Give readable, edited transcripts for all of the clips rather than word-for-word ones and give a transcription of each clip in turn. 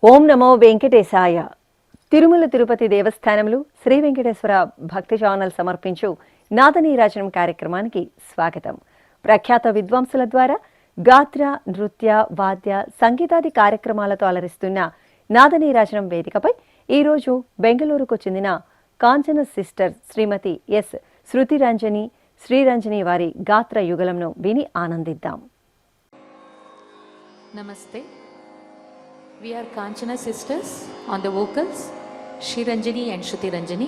ఓం నమో వెంకటేశాయ. తిరుమల తిరుపతి దేవస్థానంలో శ్రీ వెంకటేశ్వర భక్తి ఛానల్ సమర్పించు నాదనీరాజనం కార్యక్రమానికి స్వాగతం. ప్రఖ్యాత విద్వాంసుల ద్వారా గాత్ర, నృత్య, వాద్య, సంగీతాది కార్యక్రమాలతో అలరిస్తున్న నాదనీరాజనం వేదికపై ఈరోజు బెంగళూరుకు చెందిన కాంచన సిస్టర్ శ్రీమతి ఎస్ శృతిరంజని శ్రీరంజని వారి గాత్ర యుగలంను విని ఆనందిద్దాం. Namaste. We are Kanchana sisters on the vocals, Shri Ranjani and Shruti Ranjani.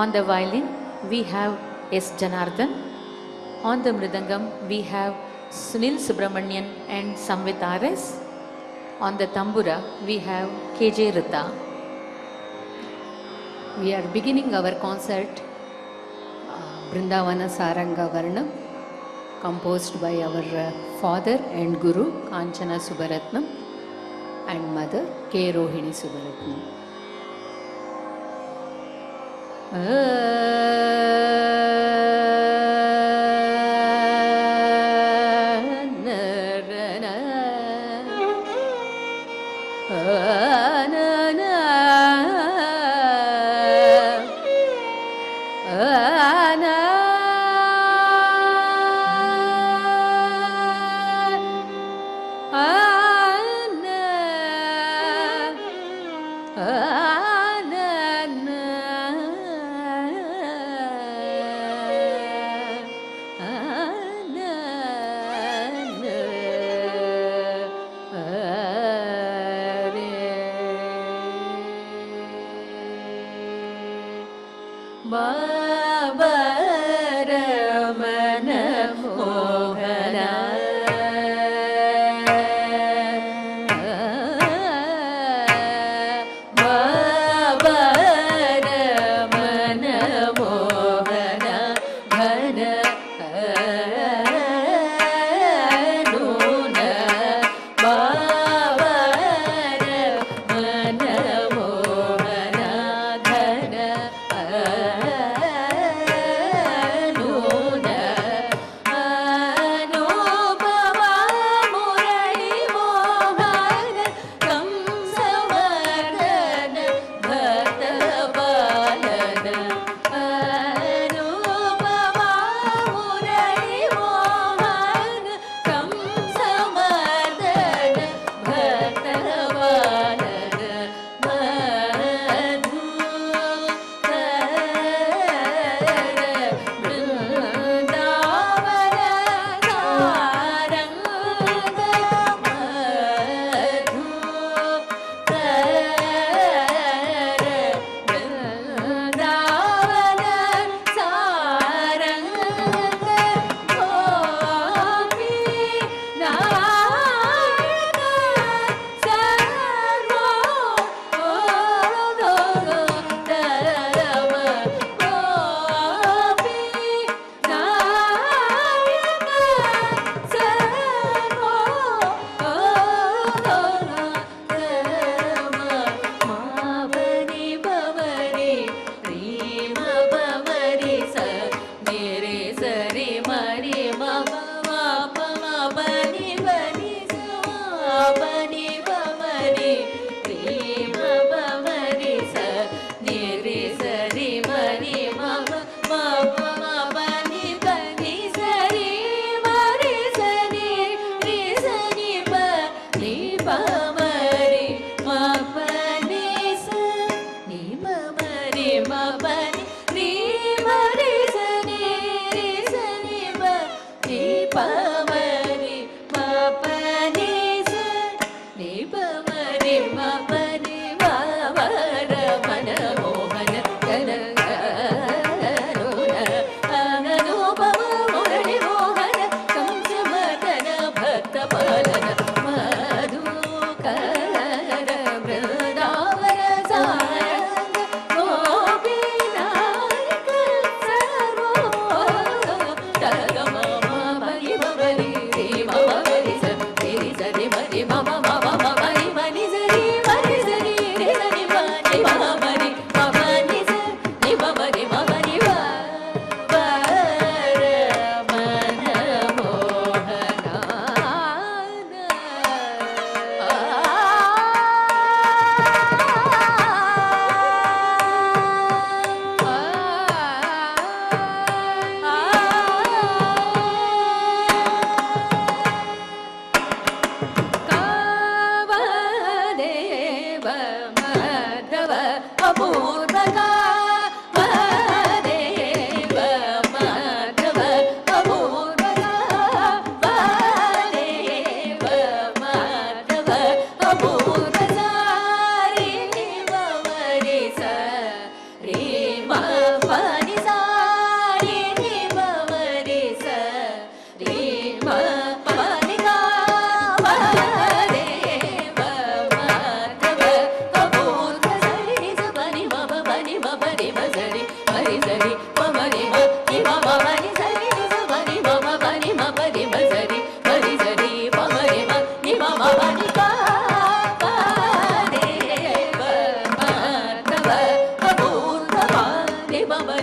On the violin, we have S. Janardhan. On the mridangam, we have Sunil Subramanian and Samvit R.S. On the tambura, we have K.J. Rita. We are beginning our concert, Brindavana Saranga Varnam, composed by our father and guru Kanchana Subaratnam and mother K. Rohini Subaratnam.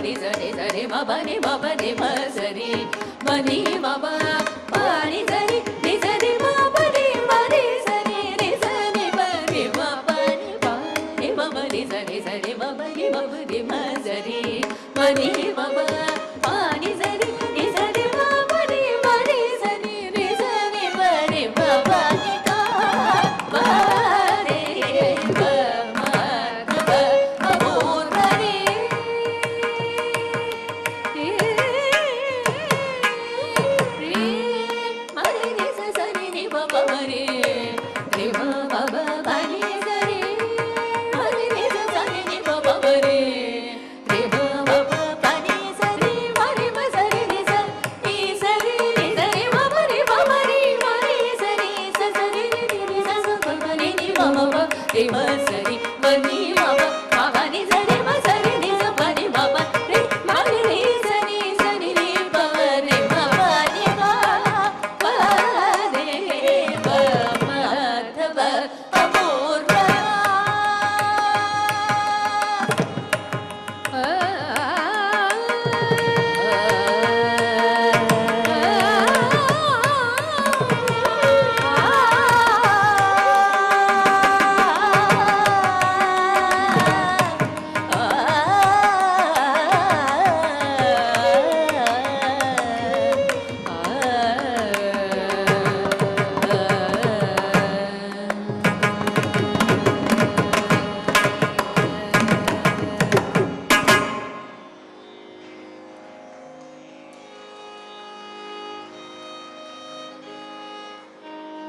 ni sa ni sa re ma ba ni ma sa ni ma ni ma ba pa ni sa ni sa ni ma ba ni sa ni sa ni ba ni ma ba ni ma ba ni sa ni ma ba ni ma sa ni ma ni ma ba pa ni sa ni sa ni ma ba ni sa ni sa ni ba ni ma ba ni ka ba re ba ma ba apurva re ma re ni sa sa ni ba ba re re ma ba ba ba ni sa re ma re ni sa sa ni ba ba re re ma ba ba ba ni sa re ma re ma sa re ni sa re ma ba re ma re sa sa re ni sa sa ba ba ni ma ma ba re ma sa re ma ni ma ba ni sa re ma sa re ni sa ba ni ma ba re ma re ni sa ni ba re ma ba ni ma ba re ba ma th ba apurva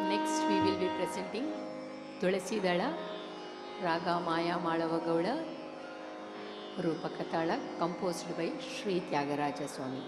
Next, we will be presenting Tulasi Dala, Raga Maya Malavagowda, Rupakatala, composed by Sri Tyagaraja Swami.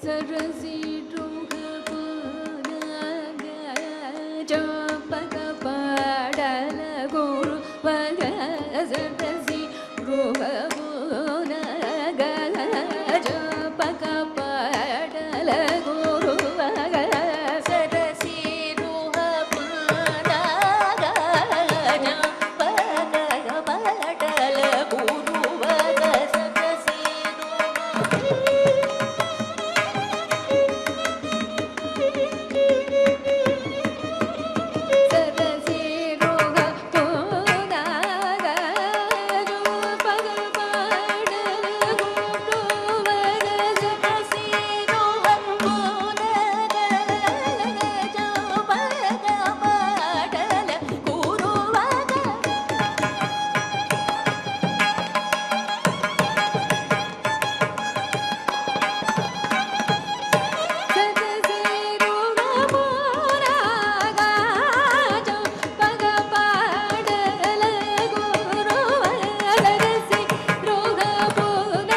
सरसी ऋग पुनग जपक पडल गुरु वग Cersei ऋग पुनग जपक पडल गुरु वग सरसी ऋग पुनग जपक पडल गुरु वग सरसी सरसी ऋग पुनग जपक पडल गुरु वग सरसी ऋग पुनग जपक पडल गुरु वग सरसी ऋग पुनग जपक पडल गुरु वग सरसी ऋग पुनग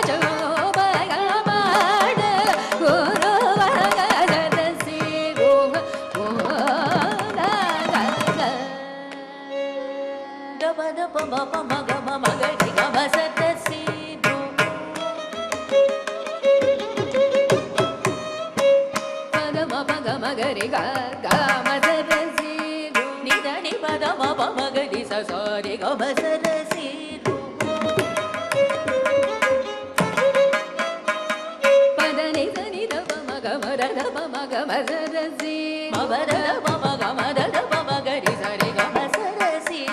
जपक पडल गुरु वग सरसी ऋग पुनग दप दप मप मग मग रि ग म सरसी पद म पग मग रि ग ग म सरसी नि द नि पद म प मग रि स स रि ग म सरसी पद नि स नि द प म ग म र द प म ग म सरसी म ब र द प म ग म र द प म ग रि स रि ग म सरसी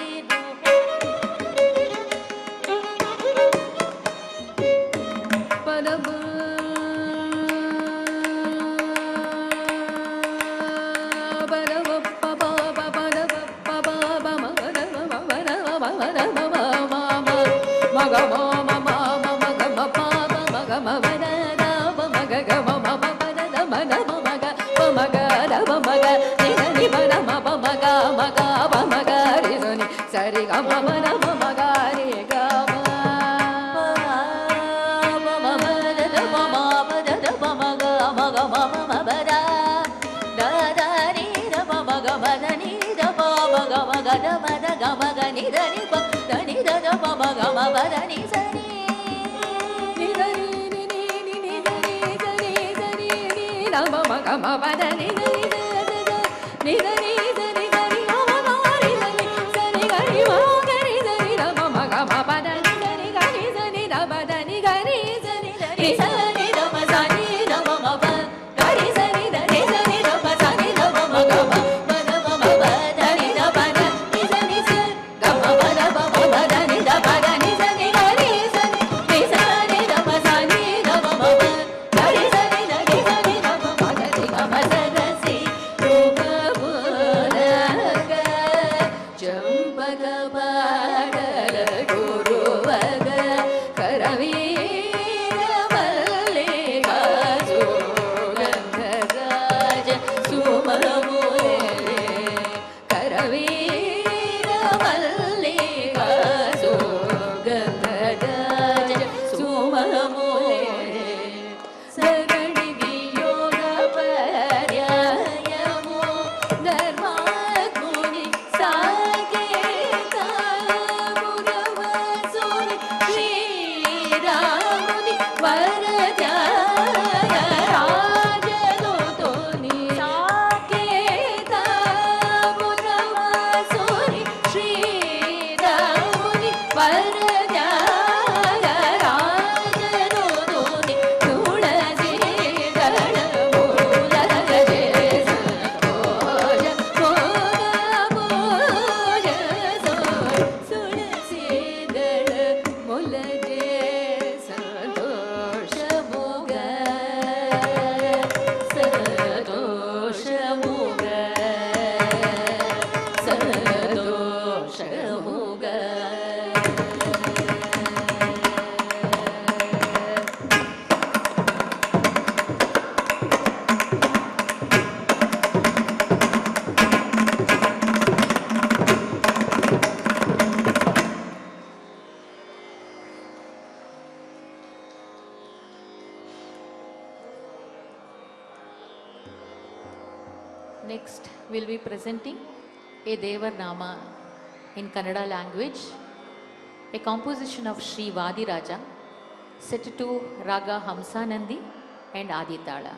पद प पद प प प प पद प प प प म ग र म म र म म म र म म म म म ग म म म म म ग म प प म ग म म र द प म ग ग म म म प द द म ग म म ग प म ग र प म ग नि द नि प र म प म ग प म ग रि स नि ಸ रि ग म म र म म ग रि ग म प म म ದ ದ ಪ ಮ ಪ ದ ದ ಪ ಮ ಗ ಮ ಗ ಮ ಮ ಮ ಪ ದ ದ ದ ನಿ ದ ಪ ಮ ಗ ಮ ದ ನಿ ದ ಪ ಮ ಗ ಮ ಗ ದ ಮ ದ ಗ ಮ ಗ ni da ni pa da ni da da pa ma ga ma pa da ni sa ni ni da ni ni ni ni ni da ni da ni da ni ni da ma ma ga ma pa da ni da ni da da da ni da ni da ni da ni ma ma ga ri da ni sa ni ga ri ma ga ri da ni da ma ma ga ma pa da ni da ni ga ri sa ni da pa da ni ga ri sa ni da ni sa ni da ma sa ni da ma ma pa ga ri sa ni da ni sa ni da pa sa ni da ma ma ga ma pa da ma ma pa da ni da pa da ni sa ni sa ga ma pa da pa ma pa da ni da pa da ni sa ni ga ri sa ni da pa sa ni da ma ma pa ga ri sa ni da ni sa ni da ma ma ga ri ga ma sa ra si ru ga bu ra ga ಚಂಪಕ ಪಾಡಲ ಗುರು ವಗ ಕರವೀರ ಮಲ್ಲ Next, we'll be presenting a Devar Nama in Kannada language, a composition of Sri Vadiraja, set to Raga Hamsanandi and Aditala.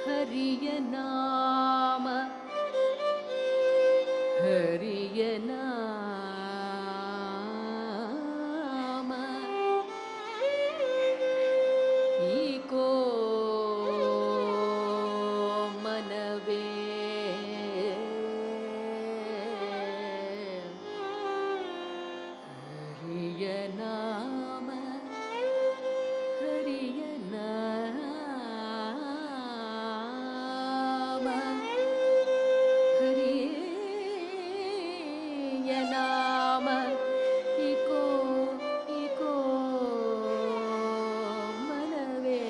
ಹರಿಯ ನಾಮ ಹರಿಯ ನಾಮ eco ಮನವೇ ಹರಿಯ ನಾಮ ಹರಿಯ ನಾಮ ಹರಿಯ ನಾಮ ಇಕೋ ಇಕೋ ಮನವೇ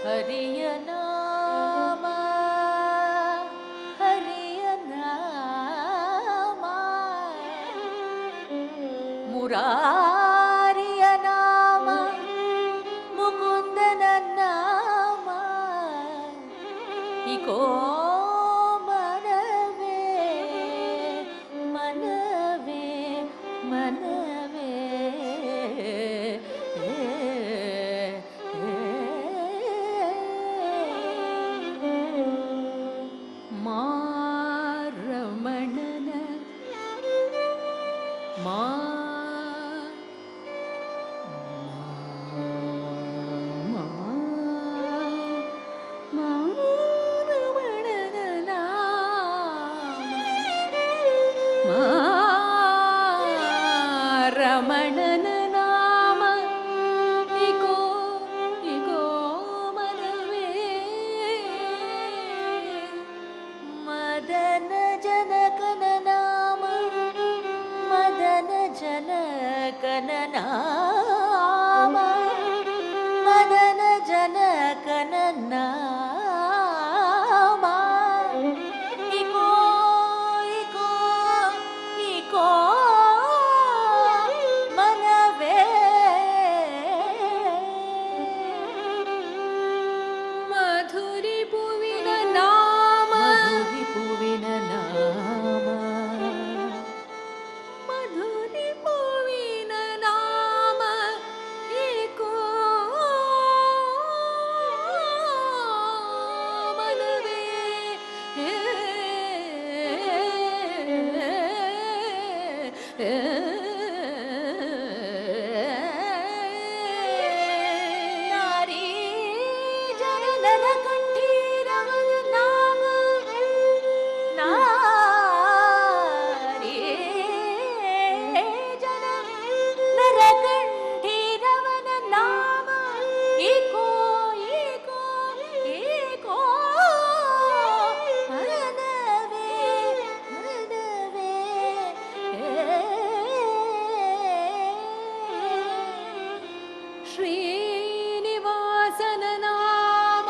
ಹರಿಯ ನಾಮ ಹರಿಯ ನಾಮ ಮುರಾರಿಯ ನಾಮ ಮುಕುಂದನ ನಾಮ ಇಕೋ ಮನವೇ ಮನವೇ ಮನವೇ ಮಾರಮಣನ ಮಾ ಮಾರಮಣನ ಮಾರಮಣನ ನಾಮ ಇಕೋ ಇಕೋ ಮನವೇ ಮದನ ಜನಕನ ನಾಮ ಮದನ ಜನಕನ ನಾಮ ಮದನ ಜನಕನ ನಾಮ ಇಕೋ ಇಕೋ ಇಕೋ ಮನವೇ ಮಧುರಿ ಪುವಿನ ನಾಮ ಮಧುರಿ ಪುವಿನ ನಾಮ ಮಧುರಿ ಪುವಿನ ನಾಮ ಏಕೋ ಮನವೇ ನಾರಿ ಜನನದ ಕಂಠೀರವನ ನಾಮ ನಾರಿ ಜನನದ ಕಂಠೀರವನ ನಾಮ ಏಕೋ ಏಕೋ ಏಕೋ ಮನವೇ ಮನವೇ ಶ್ರೀನಿವಾಸನ ನಾಮ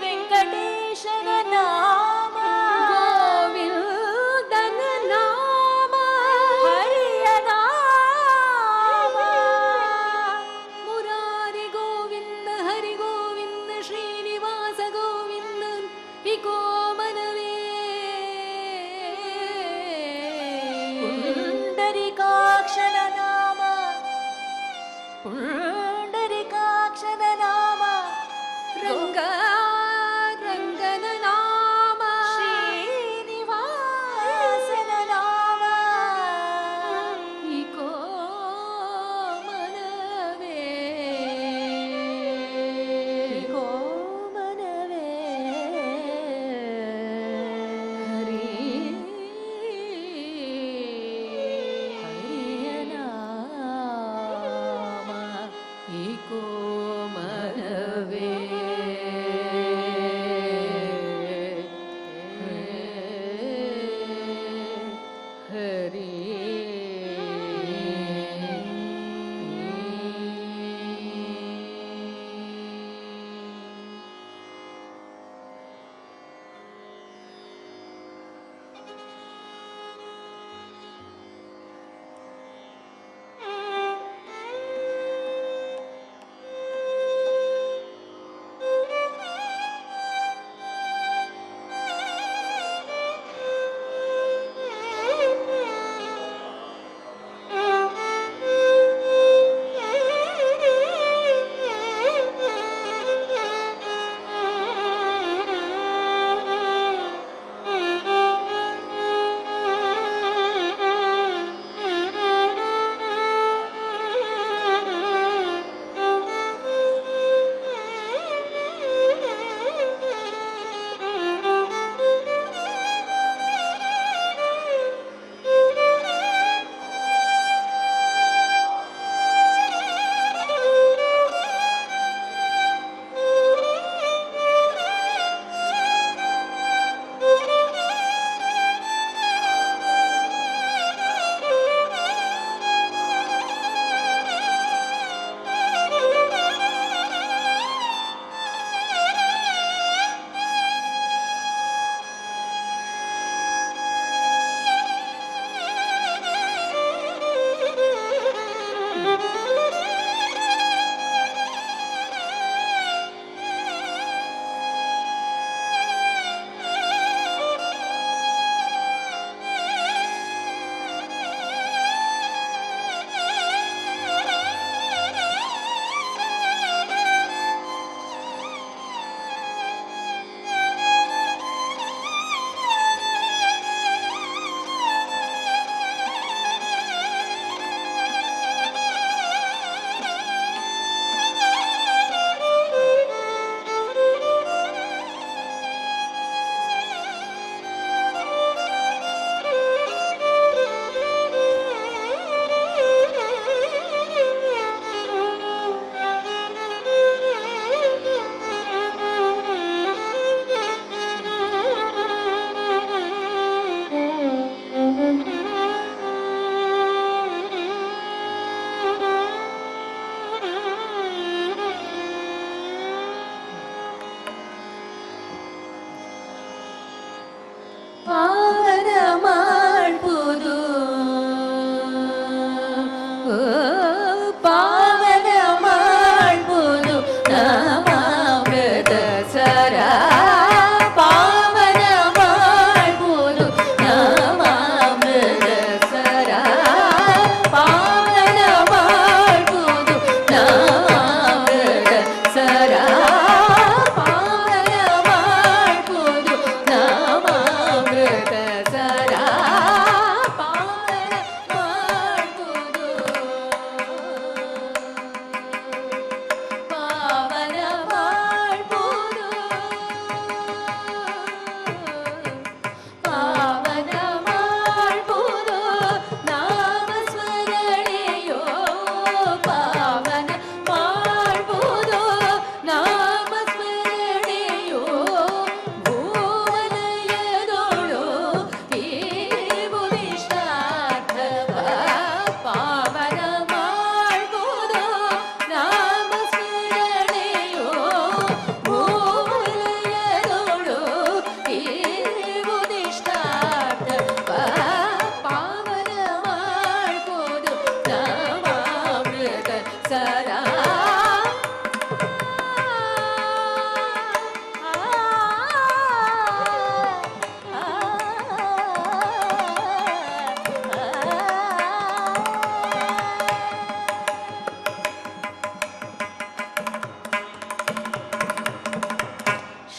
ವೆಂಕಟೇಶನ ನಾಮ ಗೋವಿಂದನ ನಾಮ ಹರಿಯ ನಾಮ ಮುರಾರಿ ಗೋವಿಂದ ಹರಿ ಗೋವಿಂದ ಶ್ರೀನಿವಾಸ ಗೋವಿಂದ ಇಕೋ ಮನವೇ ಪುಂಡರಿಕಾಕ್ಷನ ನಾಮ ಪುಂಡರಿಕಾಕ್ಷನ ನಾಮ ರಂಗ ರಂಗನ ನಾಮ ಶ್ರೀನಿವಾಸನ ನಾಮ ಇಕೋ ಮನವೇ ಇಕೋ ಮನವೇ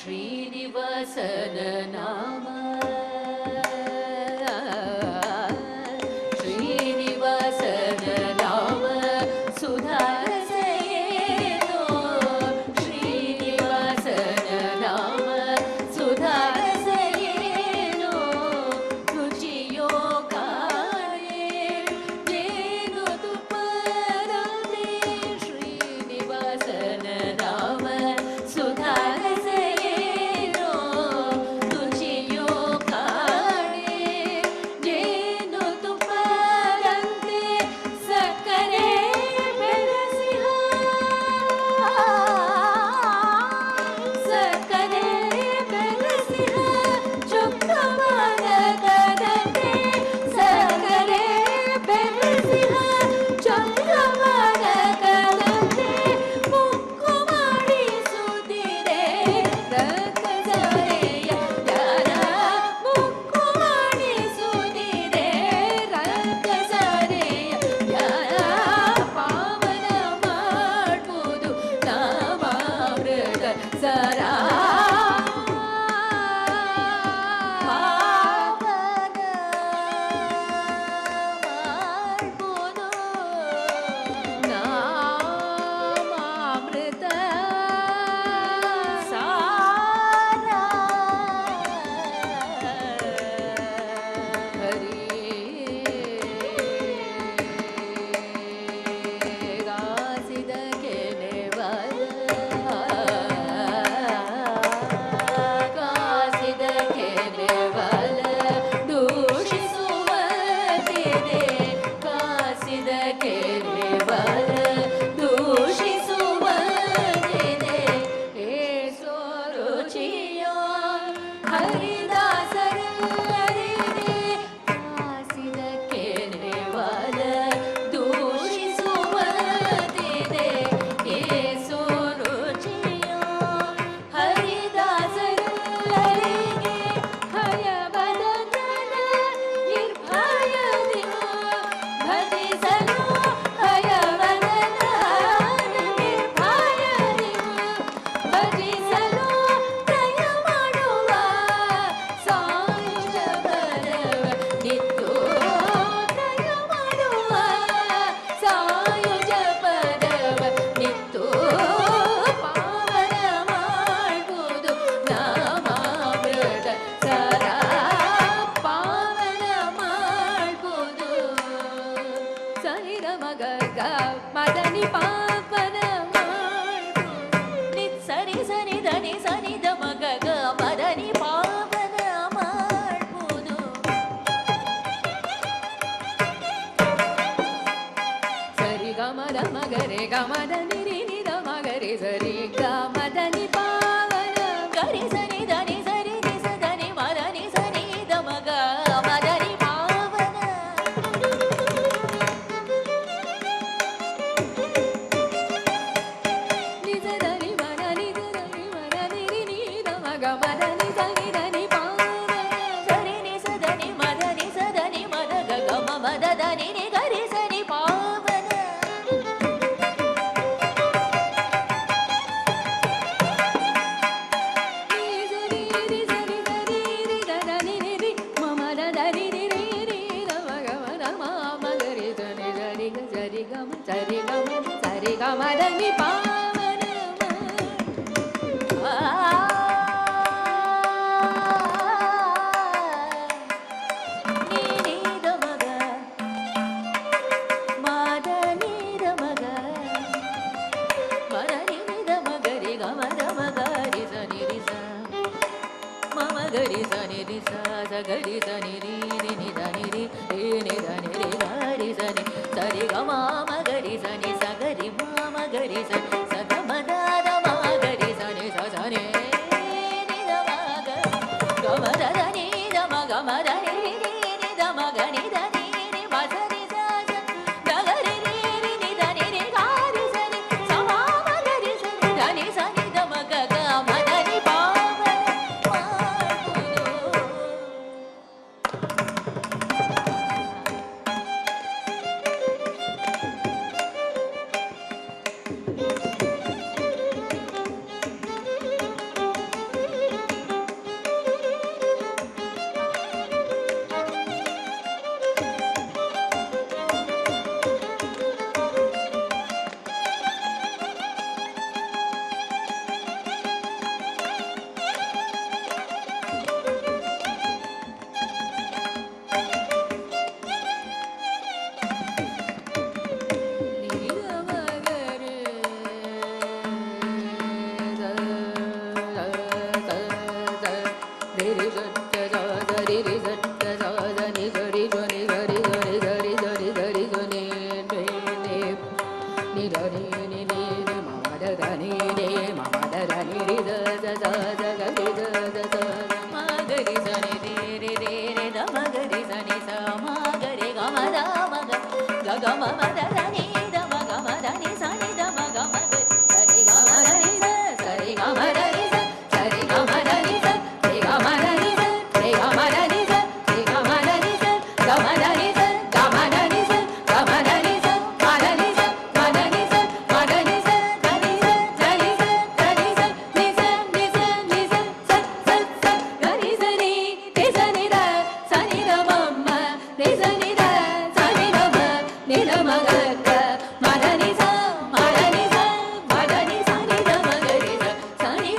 ಶ್ರೀನಿವಾಸನ ನಾಮ ಶ್ರೀನಿವಾಸನ ನಾಮ ಸುಧಾರಸೆಯೇನೋ ಶ್ರೀನಿವಾಸನ ನಾಮ ಸುಧಾರಸೆಯೇನೋ ರುಚಿಯೋ ಕಾಣೆ ಜೇನು ತುಪ್ಪದಂತೆ ಶ್ರೀನಿವಾಸನ ನಾಮ ಸುಧಾರಸೆಯೇನೋ ರುಚಿಯೋ ಕಾಣೆ ಜೇನು ತುಪ್ಪದಂತೆ ಸಕ್ಕರೆ ಬೆರೆಸಿಹ ಸಕ್ಕರೆ ಬೆರೆಸಿಹ ಚೊಕ್ಕಮನಕದಂತೆ ಸಕ್ಕರೆ ಬೆರೆಸಿಹ ಚೊಕ್ಕಮನಕದಂತೆ ಮುಕ್ಕು ಮಾಡಿಸುತ್ತಿದೆ ರಕ್ಕಸರೆಯ ಯಾರ ಮುಕ್ಕು ಮಾಡಿಸುತ್ತಿದೆ ರಕ್ಕಸರೆಯ ಯಾರ ಪಾವನ ಮಾಡುವುದು ನಾಮಾಮೃತ ಸರ ಪಾವನ ಮಾಡುವುದು ನಾಮಾಮೃತ ಸಾರ ಹರಿ ಗಾಸಿದ ಕೆನೆವಲ ಕಾಸಿದ ಕೆನೆವಲ ದೂಷಿಸುವಂತಿದೆ ಕಾಸಿದ ಕೆನೆವಲ ದೂಷಿಸುವಂತಿದೆ ಏಸೋ ರುಚಿಯೋ ಹರಿದಾಸರಲ್ಲರಿದೆ ಕಾಸಿದ ಕೆನೆವಲ ದೂಷಿಸುವಂತಿದೆ ಏಸೋ ರುಚಿಯೋ ಹರಿದಾಸರಲ್ಲರಿಗೆ ಭಯವದನ ನಿರ್ಭಯದಿ ಭಜಿಸಲು ಭಯವದನ ನಿರ್ಭಯದಿ ಭಜಿಸಲು ದಯ ಮಾಡುವ ಸಾಯುಜ ಬರವ ನಿತ್ತು ದಯ ಮಾಡುವ ಸಾಯುಜ ಬರವ ನಿತ್ತು ಪಾವನ ಮಾಡುವುದು ನಾಮಾಮೃತ ಸರ ಪಾವನ ಮಾಡುವುದು ಸರಿದ ಮಗ ಮದನಿ ಪಾಪನ ಮಾಡುವುದು ನಿತ್ ಸರಿ ಸನಿ ಧನಿ ಸನಿದ ಮಗ ಮದನಿ ಪಾವನ ಮಾಡುವುದು ಸರಿ ಗಮದ ಮಗರೆ ಗಮದ ನಿರಿ ನಿದ ಮಗರೆ ಸರಿ ಗಮದನಿ ಪಾವನ ಗರಿ ಸನಿ ಧನಿ ಸರಿ ನಿಸ ಧನಿ ಮದನಿ ಸನಿ ದ ಮಗ ಮದನಿ ಪಾವನ ನಿಸ ಧನಿ ಮದ ನಿಸ ಧನಿ ಮದ ನಿರಿ ನಿದ ಮಗ ಮದನಿ ಸನಿ ಧನಿ ಪಾವನ ಸರಿ ನಿಸ ಧನಿ ಮದ ನಿಸ ಧನಿ ಮದ ಗಮ ಮದ ಧನಿ ನಿ ಗರಿ ಸನಿ ಪಾವನ ಸರಿ ಗಮದನಿ ಪಾವನ ನೀದ ಮಗ ಮಾದ ನೀದ ಮಗ ಮದ ನಿದ ಮಗರಿ ಗಮದ ಮಗರಿ ಸನಿ ರಿಸ ಮಮ ಗರಿ ಸನಿ ರಿಸ ಸಗರಿ ಸನಿ ರೀ ನಿ ಧನಿ ರೀ ನಿ ಧನಿ ರಿ ಗರಿ ಸನಿ ಸರಿ ಗ ಮಾಮ ಗರಿ ಸನಿ ಸಗರಿ ಮಾಮ ಗರಿ ಸನಿ ಸಗ ಮದ ಮಗರಿ ಸನಿ ಸನಿ ನಿ ದ ಮಗ ಗಮ ದ ನಿ ದ ಮಗ ಮದ ನಿ ನಿ ದ ಮಗ ನಿ ದ ನಿ ನಿ ಮದ ನಿ ದ ಗರಿ ರಿ ನಿ ದ ನಿ ರಿ ಗರಿ ಸನಿ ಸ ಮಾಮ ಗರಿ ಸನಿ ಧನಿ ಸನಿ ದ ಮಗ ಗ ಮದ ನಿ ಪಾವನ ಮಾಡುವುದು Sani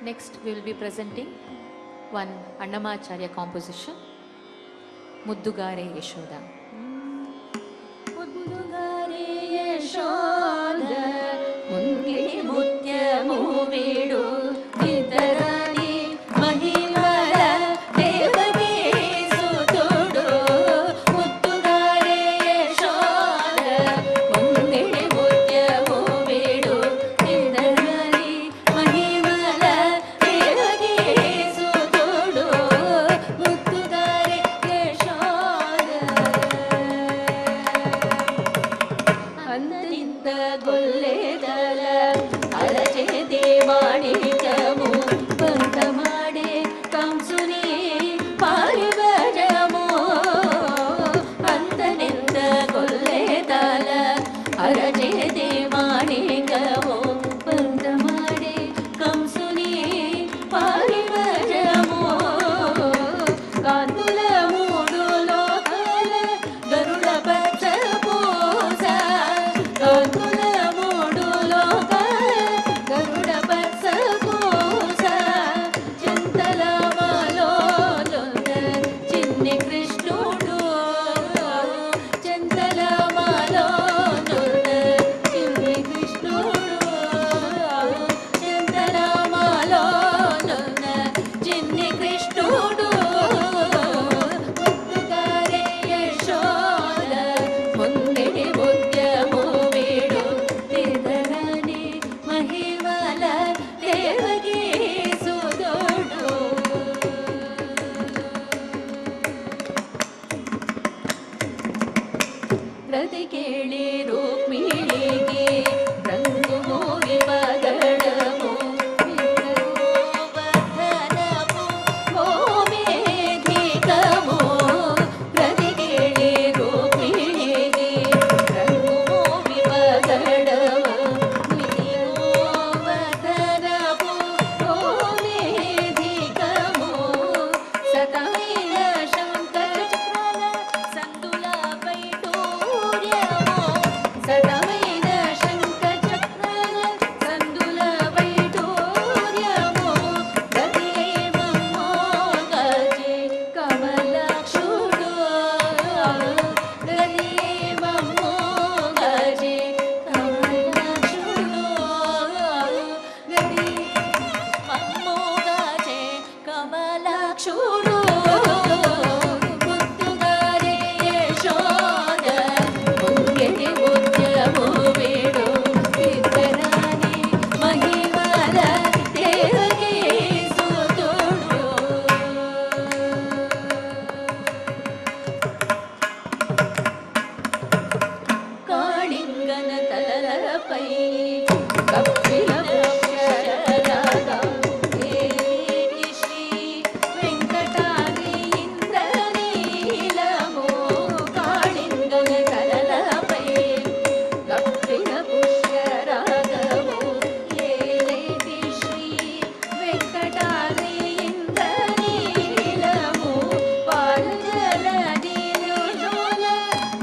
Next, we will be presenting one Annamacharya composition, Muddugare Yashoda. ಮುದ್ದುಗಾರೆ Yashoda ಮುಂಗಿಡಿ ಮುತ್ಯಮು ಬಿಡು ಇತರಾಣಿ ಮಹಿಮಲ ದೇವಗೆ ಸುತುಡು ಮುದ್ದುಗಾರೆ ಯಶೋದ ಮುಂಗಿಡಿ ಮುತ್ಯಮು ಬಿಡು ಇತರಾಣಿ ಮಹಿಮಲ ದೇವಗೆ ಸುತುಡು ಮುದ್ದುಗಾರೆ ಯಶೋದ ಅಂದನಿಂದ ಗೊಲ್ಲೆದಲ ಅರಚೇತಿ ಮಾಣಿಕಮು ಬಂದ ಮಾಡೆ ಕಂಸುನಿ ಪಾರಿಬಜಮು ಅಂದನಿಂದ ಗೊಲ್ಲೆದಲ ಅರಚೇತಿ ಮಾಣಿಕಮು ಬಂದ ಮಾಡೆ ಕಂಸುನಿ ಪಾರಿಬಜಮು ಕಾಂದುಲ ಮೂಡು ಲೋಕಲ ಗರುಡ ಪಚ್ಚ ಪೂಸ ಕಾಂದುಲ ಮೂಡು ಲೋಕಲ ಗರುಡ ಪಚ್ಚ ಪೂಸ చింతల మాలోలున్న చిన్ని కృష్ణుడు చింతల మాలోలున్న చిన్ని కృష్ణుడు చింతల మాలోలున్న చిన్ని కృష్ణుడు ముద్దుగారే యశోద ముంగిడి ముత్యము వీడు తిదరని మహిమల దేవకి సుదోడు ಪ್ರತಿ ಕೇಳಿ ರುಕ್ಮಿಣಿಗೆ ರಂಗು ಮೂಗಿ ಮಗಳಮು ವರ್ಧನಮು ಗೋಮೇಧಿಕಮು ಪ್ರತಿ ಕೇಳಿ ರುಕ್ಮಿಣಿಗೆ ರಂಗು ಮೂಗಿ ಮಗಳಮು ವರ್ಧನಮು ಗೋಮೇಧಿಕಮು ಸತಮೈನ ಶಂಕರ ಚಕ್ರನ ಸಂದುಲ ವೈಡೂರ್ಯಮು ಸತಮೈನ ಶಂಕರ ಚಕ್ರನ ಸಂದುಲ ವೈಡೂರ್ಯಮು ಗತಿಯೇ ಮಮ್ಮೋಗಜೆ ಕಮಲಾಕ್ಷುಡು ಗತಿಯೇ ಮಮ್ಮೋಗಜೆ ಕಮಲಾಕ್ಷುಡು ಗತಿ ಮಮ್ಮೋಗಜೆ ಕಮಲಾಕ್ಷುಡು ಮುದ್ದುಗಾರೆ ಯಶೋದ ಮುಂಗಿಡಿ ಮುತ್ಯಮು ಬಿಡು ಇತರಾಣಿ ಮಹಿಮಲ ದೇವಗೆ ಸುತುಡು ಕಾಳಿಂಗನ ತಲಪೈ ಕಪಿಲ ವೃಕ್ಷರಾಗ ದೇವಿ ಶ್ರೀ ವೆಂಕಟಾದ್ರಿ ಇಂದ್ರನೀಲಮು ಕಾಳಿಂಗನ ತಲಪೈ ಕಪಿಲ ಪುಷ್ಯರಾಗವು ಏಲೇತಿ ಶ್ರೀ ವೆಂಕಟಾದ್ರಿ ಇಂದ್ರನೀಲಮು ಪಾಲಜಲದಿ ನಿರ್ಜೋಲ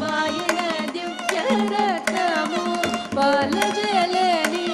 ವಾಯುನ ದಿವ್ಯ ರತ್ನಮು ಪಾಲಜಲದಿ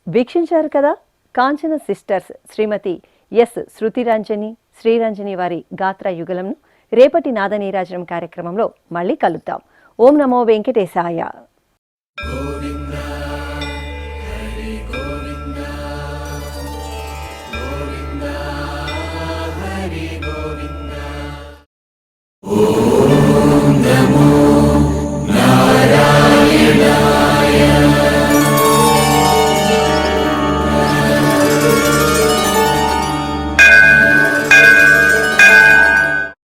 వీక్షించారు కదా కాంచన సిస్టర్స్ శ్రీమతి ఎస్ శృతిరంజని శ్రీరంజని వారి గాత్ర యుగలంను. రేపటి నాదనీరాజనం కార్యక్రమంలో మళ్ళీ కలుద్దాం. ఓం నమో వెంకటేశాయ. ఓం నమో